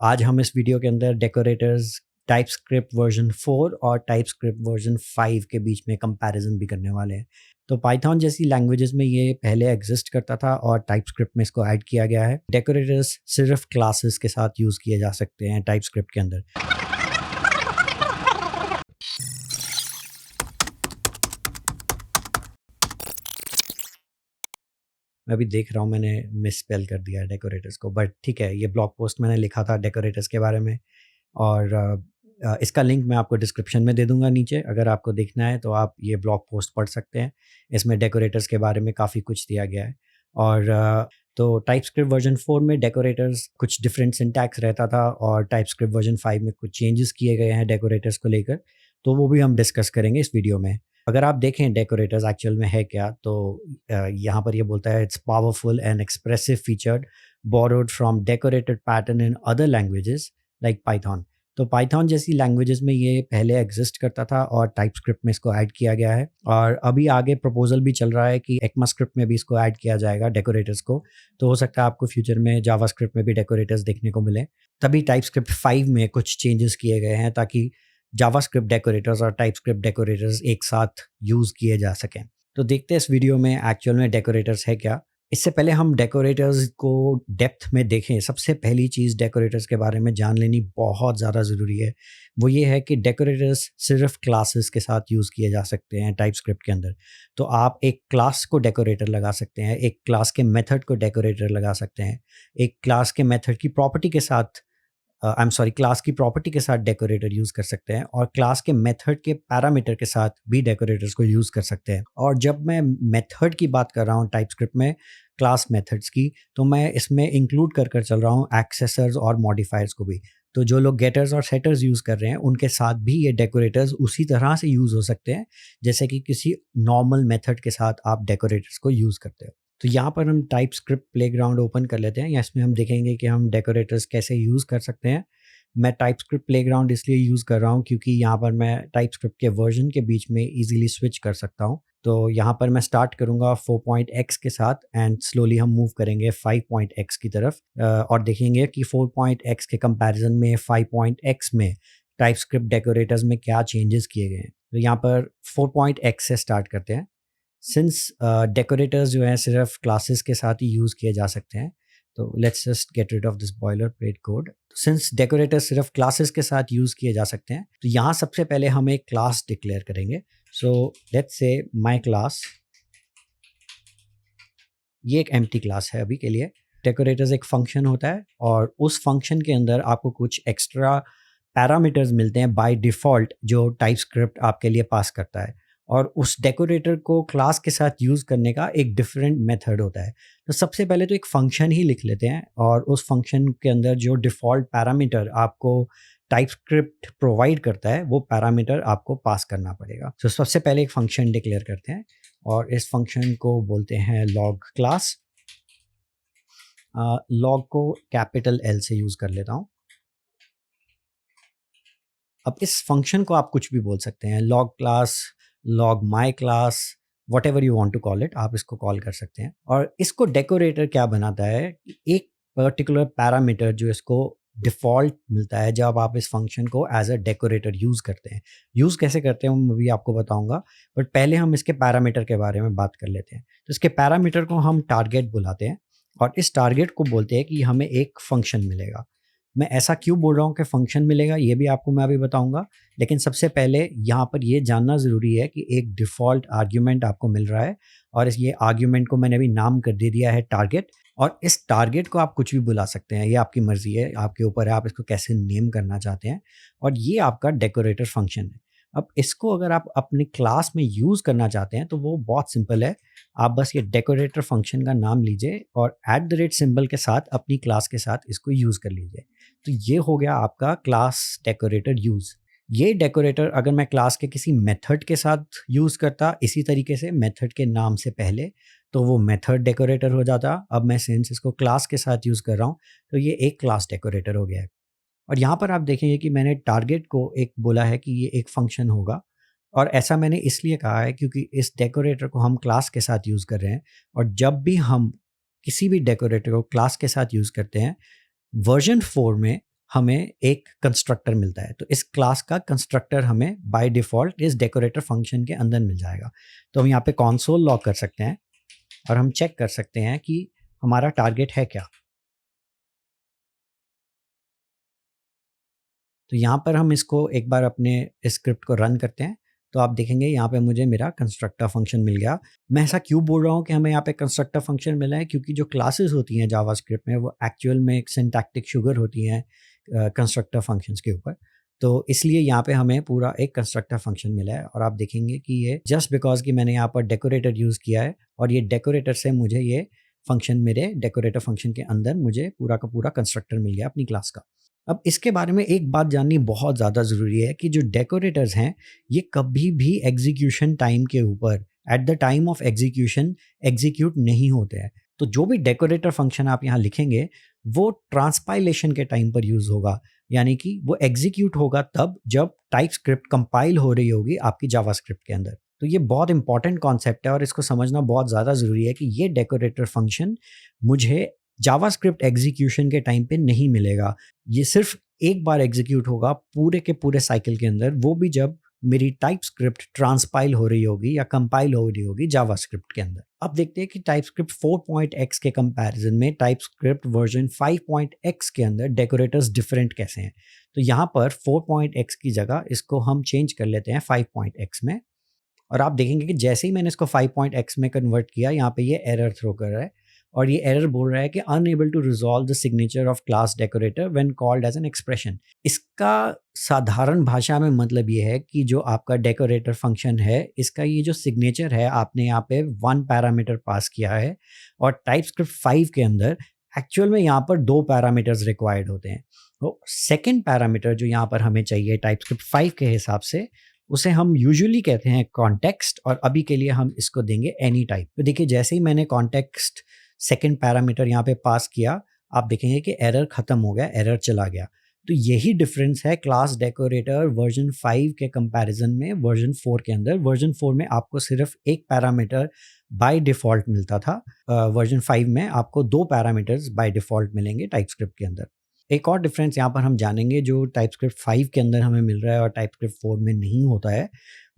आज हम इस वीडियो के अंदर डेकोरेटर्स टाइपस्क्रिप्ट वर्जन 4 और टाइपस्क्रिप्ट वर्जन 5 के बीच में कंपैरिजन भी करने वाले हैं। तो पाइथन जैसी लैंग्वेजेस में ये पहले एग्जिस्ट करता था और टाइपस्क्रिप्ट में इसको ऐड किया गया है। डेकोरेटर्स सिर्फ क्लासेस के साथ यूज़ किए जा सकते हैं टाइपस्क्रिप्ट के अंदर। मैं अभी देख रहा हूँ मैंने मिस स्पेल कर दिया है डेकोरेटर्स को, बट ठीक है, ये ब्लॉग पोस्ट मैंने लिखा था डेकोरेटर्स के बारे में और इसका लिंक मैं आपको डिस्क्रिप्शन में दे दूंगा नीचे। अगर आपको देखना है तो आप ये ब्लॉग पोस्ट पढ़ सकते हैं। इसमें डेकोरेटर्स के बारे में काफ़ी कुछ दिया गया है और तो टाइपस्क्रिप्ट वर्जन 4 में डेकोरेटर्स कुछ डिफरेंट सिंटैक्स रहता था और टाइपस्क्रिप्ट वर्जन 5 में कुछ चेंजेस किए गए हैं डेकोरेटर्स को लेकर, तो वो भी हम डिस्कस करेंगे इस वीडियो में। अगर आप देखें डेकोरेटर्स एक्चुअल में है क्या, तो यहाँ पर ये बोलता है it's powerful and expressive featured borrowed from decorated pattern in other languages like Python. तो पाइथन जैसी लैंग्वेजेस में ये पहले एग्जिस्ट करता था और टाइपस्क्रिप्ट में इसको ऐड किया गया है और अभी आगे प्रपोजल भी चल रहा है कि ECMAScript में भी इसको ऐड किया जाएगा डेकोरेटर्स को। तो हो सकता है आपको फ्यूचर में जावास्क्रिप्ट में भी डेकोरेटर्स देखने को मिले। तभी टाइपस्क्रिप्ट 5 में कुछ चेंजेस किए गए हैं ताकि जावास्क्रिप्ट डेकोरेटर्स और टाइपस्क्रिप्ट डेकोरेटर्स एक साथ यूज़ किए जा सकें। तो देखते हैं इस वीडियो में एक्चुअल में डेकोरेटर्स है क्या। इससे पहले हम डेकोरेटर्स को डेप्थ में देखें, सबसे पहली चीज़ डेकोरेटर्स के बारे में जान लेनी बहुत ज़्यादा ज़रूरी है। वो ये है कि डेकोरेटर्स सिर्फ क्लासेस के साथ यूज़ किए जा सकते हैं टाइपस्क्रिप्ट के अंदर। तो आप एक क्लास को डेकोरेटर लगा सकते हैं, एक क्लास के मेथड को डेकोरेटर लगा सकते हैं, एक क्लास के मेथड की प्रॉपर्टी के साथ क्लास की प्रॉपर्टी के साथ डेकोरेटर यूज़ कर सकते हैं और क्लास के मेथड के पैरामीटर के साथ भी डेकोरेटर्स को यूज़ कर सकते हैं। और जब मैं मेथड की बात कर रहा हूँ टाइपस्क्रिप्ट में, क्लास मेथड्स की, तो मैं इसमें इंक्लूड कर चल रहा हूँ एक्सेसर्स और मॉडिफायर्स को भी। तो जो लोग गेटर्स और सेटर्स यूज़ कर रहे हैं उनके साथ भी ये डेकोरेटर्स उसी तरह से यूज़ हो सकते हैं जैसे कि किसी नॉर्मल मेथड के साथ आप डेकोरेटर्स को यूज़ करते हो। तो यहाँ पर हम टाइपस्क्रिप्ट प्लेग्राउंड ओपन कर लेते हैं या इसमें हम देखेंगे कि हम डेकोरेटर्स कैसे यूज़ कर सकते हैं। मैं टाइपस्क्रिप्ट प्लेग्राउंड इसलिए यूज़ कर रहा हूँ क्योंकि यहाँ पर मैं टाइपस्क्रिप्ट के वर्जन के बीच में इजीली स्विच कर सकता हूँ। तो यहाँ पर मैं स्टार्ट करूँगा 4.x के साथ एंड स्लोली हम मूव करेंगे 5.x की तरफ और देखेंगे कि 4.x के कंपैरिजन में 5.x में टाइपस्क्रिप्ट डेकोरेटर्स में क्या चेंजेस किए गए हैं। तो यहाँ पर 4.x से स्टार्ट करते हैं। सिंस डेकोरेटर्स जो हैं सिर्फ क्लासेस के साथ ही यूज़ किए जा सकते हैं, तो let's just get rid of this boilerplate code. Since decorators सिर्फ क्लासेस के साथ यूज़ किए जा सकते हैं, तो यहाँ सबसे पहले हम एक क्लास डिक्लेयर करेंगे। So let's say my class, ये एक एम्प्टी क्लास है अभी के लिए। डेकोरेटर्स एक फंक्शन होता है और उस फंक्शन के अंदर आपको कुछ एक्स्ट्रा पैरामीटर्स मिलते हैं बाय डिफ़ॉल्ट जो टाइपस्क्रिप्ट आपके लिए पास करता है और उस डेकोरेटर को क्लास के साथ यूज़ करने का एक डिफरेंट मेथड होता है। तो सबसे पहले तो एक फंक्शन ही लिख लेते हैं और उस फंक्शन के अंदर जो डिफ़ॉल्ट पैरामीटर आपको टाइपस्क्रिप्ट प्रोवाइड करता है वो पैरामीटर आपको पास करना पड़ेगा। तो सबसे पहले एक फंक्शन डिक्लेयर करते हैं और इस फंक्शन को बोलते हैं लॉग क्लास। लॉग को कैपिटल L से यूज़ कर लेता हूँ। अब इस फंक्शन को आप कुछ भी बोल सकते हैं, log class, log my class, whatever you want to call it, आप इसको कॉल कर सकते हैं। और इसको डेकोरेटर क्या बनाता है कि एक पर्टिकुलर पैरामीटर जो इसको डिफ़ॉल्ट मिलता है जब आप इस फंक्शन को एज अ डेकोरेटर यूज़ करते हैं। यूज़ कैसे करते हैं वो मैं भी आपको बताऊंगा, बट पहले हम इसके पैरामीटर के बारे में बात कर लेते हैं। तो इसके पैरामीटर को हम टारगेट बुलाते हैं और इस टारगेट को बोलते हैं कि हमें एक फंक्शन मिलेगा। मैं ऐसा क्यों बोल रहा हूँ कि फंक्शन मिलेगा, ये भी आपको मैं अभी बताऊंगा, लेकिन सबसे पहले यहाँ पर ये जानना ज़रूरी है कि एक डिफ़ॉल्ट आर्ग्यूमेंट आपको मिल रहा है और ये आर्ग्यूमेंट को मैंने अभी नाम कर दे दिया है टारगेट। और इस टारगेट को आप कुछ भी बुला सकते हैं, ये आपकी मर्ज़ी है, आपके ऊपर है आप इसको कैसे नेम करना चाहते हैं। और ये आपका डेकोरेटर फंक्शन है। अब इसको अगर आप अपने क्लास में यूज़ करना चाहते हैं तो वो बहुत सिंपल है। आप बस ये डेकोरेटर फंक्शन का नाम लीजिए और @ सिंबल के साथ अपनी क्लास के साथ इसको यूज़ कर लीजिए। तो ये हो गया आपका क्लास डेकोरेटर यूज़। ये डेकोरेटर अगर मैं क्लास के किसी मेथड के साथ यूज़ करता इसी तरीके से मेथड के नाम से पहले, तो वो मेथड डेकोरेटर हो जाता। अब मैं सिंस इसको क्लास के साथ यूज़ कर रहा हूँ तो ये एक क्लास डेकोरेटर हो गया है। और यहाँ पर आप देखेंगे कि मैंने टारगेट को एक बोला है कि ये एक फंक्शन होगा और ऐसा मैंने इसलिए कहा है क्योंकि इस डेकोरेटर को हम क्लास के साथ यूज़ कर रहे हैं और जब भी हम किसी भी डेकोरेटर को क्लास के साथ यूज़ करते हैं, वर्जन 4 में हमें एक कंस्ट्रक्टर मिलता है। तो इस क्लास का कंस्ट्रक्टर हमें बाय डिफ़ॉल्ट इस डेकोरेटर फंक्शन के अंदर मिल जाएगा। तो हम यहाँ पे कंसोल लॉग कर सकते हैं और हम चेक कर सकते हैं कि हमारा टारगेट है क्या? तो यहाँ पर हम इसको एक बार अपने स्क्रिप्ट को रन करते हैं, तो आप देखेंगे यहाँ पे मुझे मेरा कंस्ट्रक्टर फंक्शन मिल गया। मैं ऐसा क्यों बोल रहा हूँ कि हमें यहाँ पे कंस्ट्रक्टर फंक्शन मिला है, क्योंकि जो क्लासेस होती हैं जावास्क्रिप्ट में वो एक्चुअल में एक सिंटैक्टिक शुगर होती हैं कंस्ट्रक्टर फंक्शंस के ऊपर। तो इसलिए यहाँ पे हमें पूरा एक कंस्ट्रक्टर फंक्शन मिला है और आप देखेंगे कि ये जस्ट बिकॉज़ कि मैंने यहाँ पर डेकोरेटर यूज़ किया है और ये डेकोरेटर से मुझे ये फंक्शन मेरे डेकोरेटर फंक्शन के अंदर मुझे पूरा का पूरा कंस्ट्रक्टर मिल गया अपनी क्लास का। अब इसके बारे में एक बात जाननी बहुत ज़्यादा ज़रूरी है कि जो डेकोरेटर्स हैं, ये कभी भी एग्ज़ीक्यूशन टाइम के ऊपर at the time of execution execute नहीं होते हैं। तो जो भी डेकोरेटर फंक्शन आप यहाँ लिखेंगे, वो ट्रांसपाइलेशन के टाइम पर यूज़ होगा। यानी कि वो एग्ज़ीक्यूट होगा तब जब टाइपस्क्रिप्ट कंपाइल हो रही होगी आपकी जावास्क्रिप्ट के अंदर। तो ये बहुत इंपॉर्टेंट कॉन्सेप्ट है और इसको समझना बहुत ज़्यादा ज़रूरी है कि ये डेकोरेटर फंक्शन मुझे जावास्क्रिप्ट एग्ज़ीक्यूशन के टाइम पे नहीं मिलेगा। ये सिर्फ़ एक बार एग्ज़ीक्यूट होगा पूरे के पूरे साइकिल के अंदर, वो भी जब मेरी टाइपस्क्रिप्ट ट्रांसपाइल हो रही होगी या कंपाइल हो रही होगी जावास्क्रिप्ट के अंदर। अब देखते हैं कि टाइपस्क्रिप्ट 4.x के कंपैरिज़न में टाइपस्क्रिप्ट वर्ज़न 5.x के अंदर डेकोरेटर्स डिफरेंट कैसे हैं। तो यहाँ पर 4.x की जगह इसको हम चेंज कर लेते हैं 5.x में और आप देखेंगे कि जैसे ही मैंने इसको 5.x में कन्वर्ट किया, यहाँ पे ये एरर थ्रो कर रहा है और ये एरर बोल रहा है कि unable to resolve the signature of class decorator when called as an expression. इसका साधारण भाषा में मतलब ये है कि जो आपका डेकोरेटर फंक्शन है, इसका ये जो सिग्नेचर है, आपने यहाँ पे 1 पैरामीटर पास किया है और टाइपस्क्रिप्ट 5 के अंदर एक्चुअल में यहाँ पर 2 पैरामीटर्स रिक्वायर्ड होते हैं। तो सेकंड पैरामीटर जो यहाँ पर हमें चाहिए टाइपस्क्रिप्ट 5 के हिसाब से, उसे हम यूजुअली कहते हैं कॉन्टेक्स्ट और अभी के लिए हम इसको देंगे एनी टाइप। तो देखिए जैसे ही मैंने कॉन्टेक्स्ट सेकंड पैरामीटर यहाँ पे पास किया, आप देखेंगे कि एरर खत्म हो गया, एरर चला गया। तो यही डिफरेंस है क्लास डेकोरेटर वर्जन 5 के कंपैरिजन में वर्जन 4 के अंदर। वर्जन 4 में आपको सिर्फ एक पैरामीटर बाय डिफ़ॉल्ट मिलता था। वर्जन 5 में आपको 2 पैरामीटर्स बाय डिफ़ॉल्ट मिलेंगे टाइपस्क्रिप्ट के अंदर। एक और डिफरेंस यहाँ पर हम जानेंगे जो टाइपस्क्रिप्ट 5 के अंदर हमें मिल रहा है और टाइपस्क्रिप्ट 4 में नहीं होता है,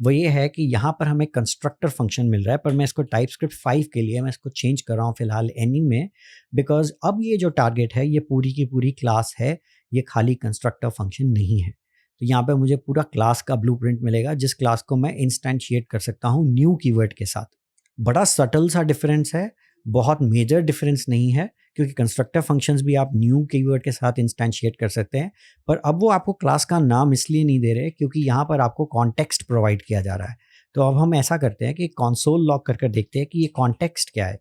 वो ये है कि यहाँ पर हमें कंस्ट्रक्टर फंक्शन मिल रहा है, पर मैं इसको टाइपस्क्रिप्ट 5 के लिए मैं इसको चेंज कर रहा हूँ फिलहाल एनी में, बिकॉज़ अब ये जो टारगेट है ये पूरी की पूरी क्लास है, ये खाली कंस्ट्रक्टर फंक्शन नहीं है। तो यहाँ पे मुझे पूरा क्लास का ब्लूप्रिंट मिलेगा जिस क्लास को मैं इंस्टेंशिएट कर सकता हूँ न्यू कीवर्ड के साथ। बड़ा सटल सा डिफरेंस है, बहुत मेजर डिफरेंस नहीं है, क्योंकि कंस्ट्रक्टर फंक्शंस भी आप न्यू कीवर्ड के साथ इंस्टेंशिएट कर सकते हैं, पर अब वो आपको क्लास का नाम इसलिए नहीं दे रहे क्योंकि यहाँ पर आपको कॉन्टेक्स्ट प्रोवाइड किया जा रहा है। तो अब हम ऐसा करते हैं कि कंसोल लॉग कर देखते हैं कि ये कॉन्टेक्स्ट क्या है।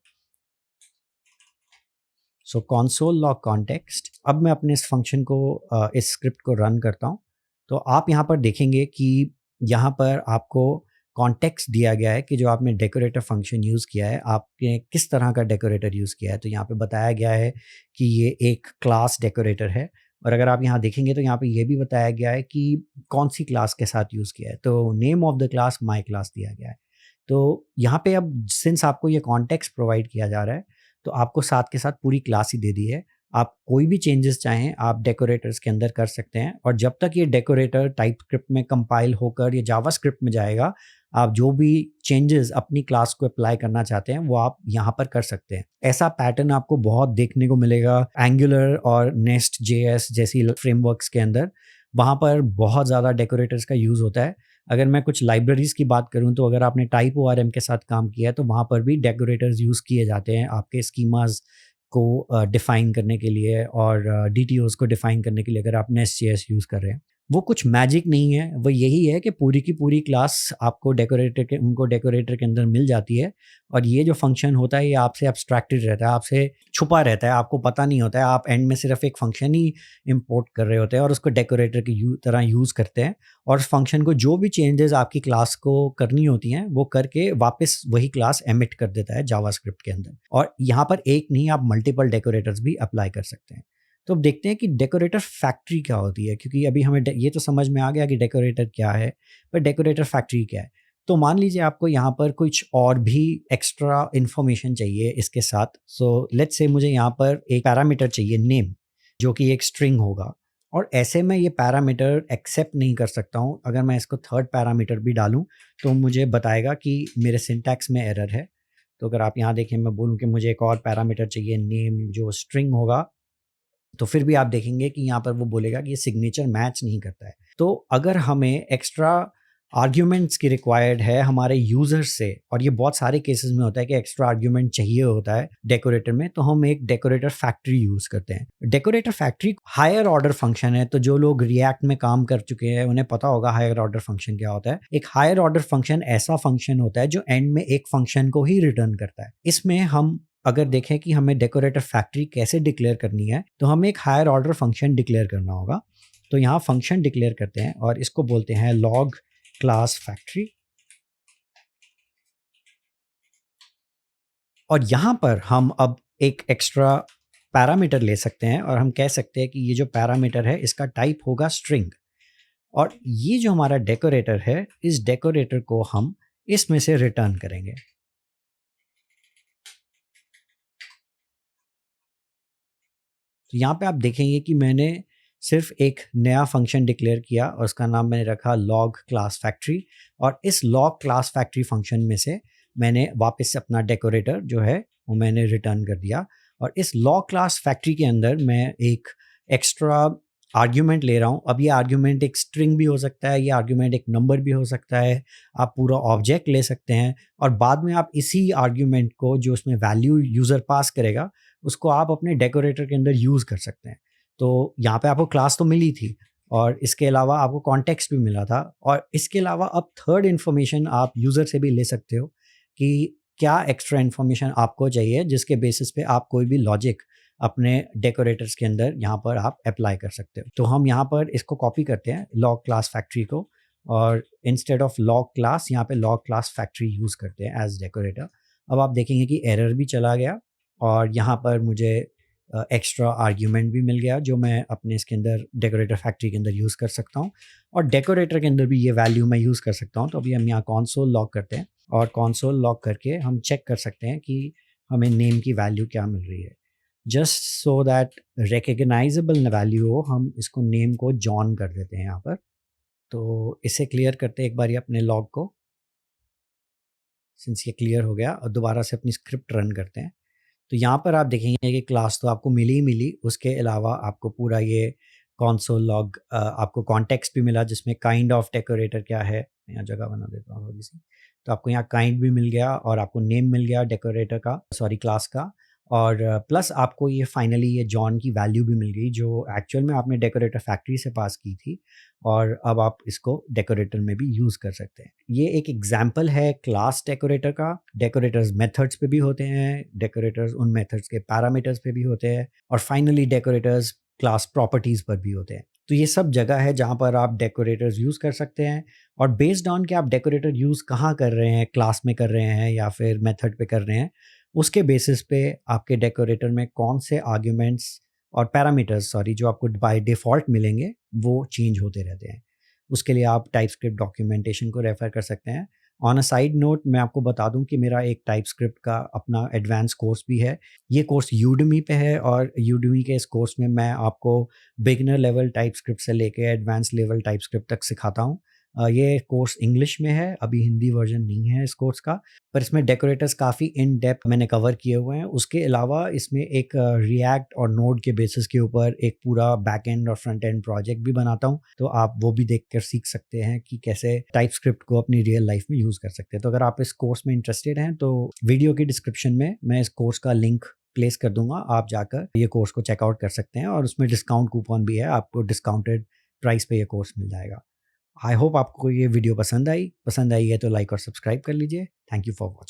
सो कंसोल लॉग कॉन्टेक्स्ट। अब मैं अपने इस फंक्शन को इस स्क्रिप्ट को रन करता हूँ। तो आप यहाँ पर देखेंगे कि यहाँ पर आपको कॉन्टेक्स्ट दिया गया है कि जो आपने डेकोरेटर फंक्शन यूज़ किया है, आपने किस तरह का डेकोरेटर यूज़ किया है। तो यहाँ पे बताया गया है कि ये एक क्लास डेकोरेटर है और अगर आप यहाँ देखेंगे तो यहाँ पे ये भी बताया गया है कि कौन सी क्लास के साथ यूज़ किया है। तो name of the class my class दिया गया है। तो यहाँ पे अब सिंस आपको ये कॉन्टेक्स्ट प्रोवाइड किया जा रहा है, तो आपको साथ के साथ पूरी क्लास ही दे दी है। आप कोई भी चेंजेस चाहें आप डेकोरेटर्स के अंदर कर सकते हैं और जब तक ये डेकोरेटर टाइपस्क्रिप्ट में कंपाइल होकर ये जावास्क्रिप्ट में जाएगा, आप जो भी चेंजेस अपनी क्लास को अप्लाई करना चाहते हैं वो आप यहाँ पर कर सकते हैं। ऐसा पैटर्न आपको बहुत देखने को मिलेगा एंगुलर और नेस्ट जेएस जैसी फ्रेमवर्क्स के अंदर। वहाँ पर बहुत ज़्यादा डेकोरेटर्स का यूज़ होता है। अगर मैं कुछ लाइब्रेरीज़ की बात करूँ तो अगर आपने टाइप ओआरएम के साथ काम किया है तो वहाँ पर भी डेकोरेटर्स यूज़ किए जाते हैं आपके स्कीमास को डिफ़ाइन करने के लिए और डीटीओज़ को डिफ़ाइन करने के लिए अगर आप नेस्ट.जेएस यूज़ कर रहे हैं। वो कुछ मैजिक नहीं है, वो यही है कि पूरी की पूरी क्लास आपको डेकोरेटर के अंदर मिल जाती है और ये जो फंक्शन होता है ये आपसे एब्स्ट्रैक्टेड रहता है, आपसे छुपा रहता है, आपको पता नहीं होता है। आप एंड में सिर्फ एक फंक्शन ही इम्पोर्ट कर रहे होते हैं और उसको डेकोरेटर की तरह यूज़ करते हैं और उस फंक्शन को जो भी चेंजेस आपकी क्लास को करनी होती हैं वो करके वापस वही क्लास एमिट कर देता है जावास्क्रिप्ट के अंदर। और यहाँ पर एक नहीं, आप मल्टीपल डेकोरेटर्स भी अप्लाई कर सकते हैं। तो अब देखते हैं कि डेकोरेटर फैक्ट्री क्या होती है, क्योंकि अभी हमें ये तो समझ में आ गया कि डेकोरेटर क्या है, पर डेकोरेटर फैक्ट्री क्या है। तो मान लीजिए आपको यहाँ पर कुछ और भी एक्स्ट्रा इन्फॉर्मेशन चाहिए इसके साथ। सो लेट्स से मुझे यहाँ पर एक पैरामीटर चाहिए नेम, जो कि एक स्ट्रिंग होगा। और ऐसे में ये पैरामीटर एक्सेप्ट नहीं कर सकता हूँ। अगर मैं इसको थर्ड पैरामीटर भी डालूँ तो मुझे बताएगा कि मेरे सिंटैक्स में एरर है। तो अगर आप यहाँ देखें, मैं बोलूँ कि मुझे एक और पैरामीटर चाहिए नेम जो स्ट्रिंग होगा, तो फिर भी आप देखेंगे कि यहाँ पर वो बोलेगा कि ये सिग्नेचर मैच नहीं करता है। तो अगर हमें एक्स्ट्रा आर्ग्यूमेंट्स की रिक्वायर्ड है हमारे यूजर से, और ये बहुत सारे केसेस में होता है कि एक्स्ट्रा आर्ग्यूमेंट चाहिए होता है डेकोरेटर में, तो हम एक डेकोरेटर फैक्ट्री यूज करते हैं। Decorator factory higher order function है। तो जो लोग रिएक्ट में काम कर चुके हैं उन्हें पता होगा हायर ऑर्डर फंक्शन क्या होता है। एक हायर ऑर्डर फंक्शन ऐसा फंक्शन होता है जो एंड में एक फंक्शन को ही रिटर्न करता है। इसमें हम अगर देखें कि हमें डेकोरेटर फैक्ट्री कैसे डिक्लेयर करनी है, तो हमें एक हायर ऑर्डर फंक्शन डिक्लेयर करना होगा। तो यहाँ फंक्शन डिक्लेयर करते हैं और इसको बोलते हैं लॉग क्लास फैक्ट्री। और यहाँ पर हम अब एक एक्स्ट्रा पैरामीटर ले सकते हैं और हम कह सकते हैं कि ये जो पैरामीटर है इसका टाइप होगा स्ट्रिंग। और ये जो हमारा डेकोरेटर है, इस डेकोरेटर को हम इसमें से रिटर्न करेंगे। तो यहाँ पे आप देखेंगे कि मैंने सिर्फ एक नया फंक्शन डिक्लेयर किया और उसका नाम मैंने रखा लॉग क्लास फैक्ट्री। और इस लॉग क्लास फैक्ट्री फंक्शन में से मैंने वापस से अपना डेकोरेटर जो है वो मैंने रिटर्न कर दिया। और इस लॉग क्लास फैक्ट्री के अंदर मैं एक एक्स्ट्रा आर्ग्यूमेंट ले रहा हूँ। अब ये आर्ग्यूमेंट एक स्ट्रिंग भी हो सकता है, ये आर्ग्यूमेंट एक नंबर भी हो सकता है, आप पूरा ऑब्जेक्ट ले सकते हैं। और बाद में आप इसी आर्ग्यूमेंट को जो उसमें वैल्यू यूज़र पास करेगा उसको आप अपने डेकोरेटर के अंदर यूज़ कर सकते हैं। तो यहाँ पे आपको क्लास तो मिली थी और इसके अलावा आपको कॉन्टेक्स्ट भी मिला था। और इसके अलावा अब थर्ड इन्फॉर्मेशन आप यूज़र से भी ले सकते हो कि क्या एक्स्ट्रा इन्फॉर्मेशन आपको चाहिए, जिसके बेसिस पे आप कोई भी लॉजिक अपने डेकोरेटर्स के अंदर यहाँ पर आप अप्लाई कर सकते हो। तो हम यहाँ पर इसको कॉपी करते हैं लॉग क्लास फैक्ट्री को, और इंस्टेड ऑफ लॉग क्लास यहाँ पे लॉग क्लास फैक्ट्री यूज़ करते हैं एज डेकोरेटर। अब आप देखेंगे कि एरर भी चला गया और यहाँ पर मुझे एक्स्ट्रा आर्ग्यूमेंट भी मिल गया जो मैं अपने इसके अंदर डेकोरेटर फैक्ट्री के अंदर यूज़ कर सकता हूँ। और डेकोरेटर के अंदर भी ये वैल्यू मैं यूज़ कर सकता हूँ। तो अभी हम यहाँ कॉन्सोल लॉग करते हैं और कॉन्सोल लॉग करके हम चेक कर सकते हैं कि हमें नेम की वैल्यू क्या मिल रही है। Just so that recognisable value हो, हम इसको नेम को जॉन कर देते हैं यहाँ पर। तो इसे क्लियर करते हैं एक बार अपने लॉग को। सिंस ये क्लियर हो गया और दोबारा से अपनी स्क्रिप्ट रन करते हैं। तो यहाँ पर आप देखेंगे कि क्लास तो आपको मिली ही मिली, उसके अलावा आपको पूरा ये कॉन्सोल लॉग आपको कॉन्टेक्स्ट भी मिला जिसमें काइंड ऑफ डेकोरेटर क्या है। यहाँ जगह बना देता हूँ थोड़ी सी। तो आपको यहाँ काइंड भी मिल गया और आपको नेम मिल गया डेकोरेटर का, सॉरी क्लास का। और प्लस आपको ये फाइनली ये जॉन की वैल्यू भी मिल गई जो एक्चुअल में आपने डेकोरेटर फैक्ट्री से पास की थी, और अब आप इसको डेकोरेटर में भी यूज़ कर सकते हैं। ये एक एग्जाम्पल है क्लास डेकोरेटर का। डेकोरेटर्स मेथड्स पे भी होते हैं, डेकोरेटर्स उन मेथड्स के पैरामीटर्स पे भी होते हैं, और फाइनली डेकोरेटर्स क्लास प्रॉपर्टीज़ पर भी होते हैं। तो ये सब जगह है जहाँ पर आप डेकोरेटर्स यूज़ कर सकते हैं। और बेस्ड ऑन कि आप डेकोरेटर यूज़ कहाँ कर रहे हैं, क्लास में कर रहे हैं या फिर मेथड पे कर रहे हैं, उसके बेसिस पे आपके डेकोरेटर में कौन से आर्ग्यूमेंट्स और पैरामीटर्स जो आपको बाय डिफ़ॉल्ट मिलेंगे वो चेंज होते रहते हैं। उसके लिए आप टाइपस्क्रिप्ट डॉक्यूमेंटेशन को रेफ़र कर सकते हैं। ऑन अ साइड नोट मैं आपको बता दूं कि मेरा एक टाइपस्क्रिप्ट का अपना एडवांस कोर्स भी है। ये कोर्स यूडेमी पे है और यूडेमी के इस कोर्स में मैं आपको बिगिनर लेवल टाइपस्क्रिप्ट से लेके एडवांस लेवल टाइपस्क्रिप्ट तक सिखाता हूँ। ये कोर्स इंग्लिश में है, अभी हिंदी वर्जन नहीं है इस कोर्स का, पर इसमें डेकोरेटर्स काफ़ी इन डेप्थ मैंने कवर किए हुए हैं। उसके अलावा इसमें एक रिएक्ट और नोड के बेसिस के ऊपर एक पूरा बैक एंड और फ्रंट एंड प्रोजेक्ट भी बनाता हूँ। तो आप वो भी देख कर सीख सकते हैं कि कैसे टाइपस्क्रिप्ट को अपनी रियल लाइफ में यूज़ कर सकते हैं। तो अगर आप इस कोर्स में इंटरेस्टेड हैं तो वीडियो की डिस्क्रिप्शन में मैं इस कोर्स का लिंक प्लेस कर दूंगा, आप जाकर ये कोर्स को चेकआउट कर सकते हैं। और उसमें डिस्काउंट कूपन भी है, आपको डिस्काउंटेड प्राइस पे ये कोर्स मिल जाएगा। आई होप आपको ये वीडियो पसंद आई है तो लाइक और सब्सक्राइब कर लीजिए। Thank you for watching.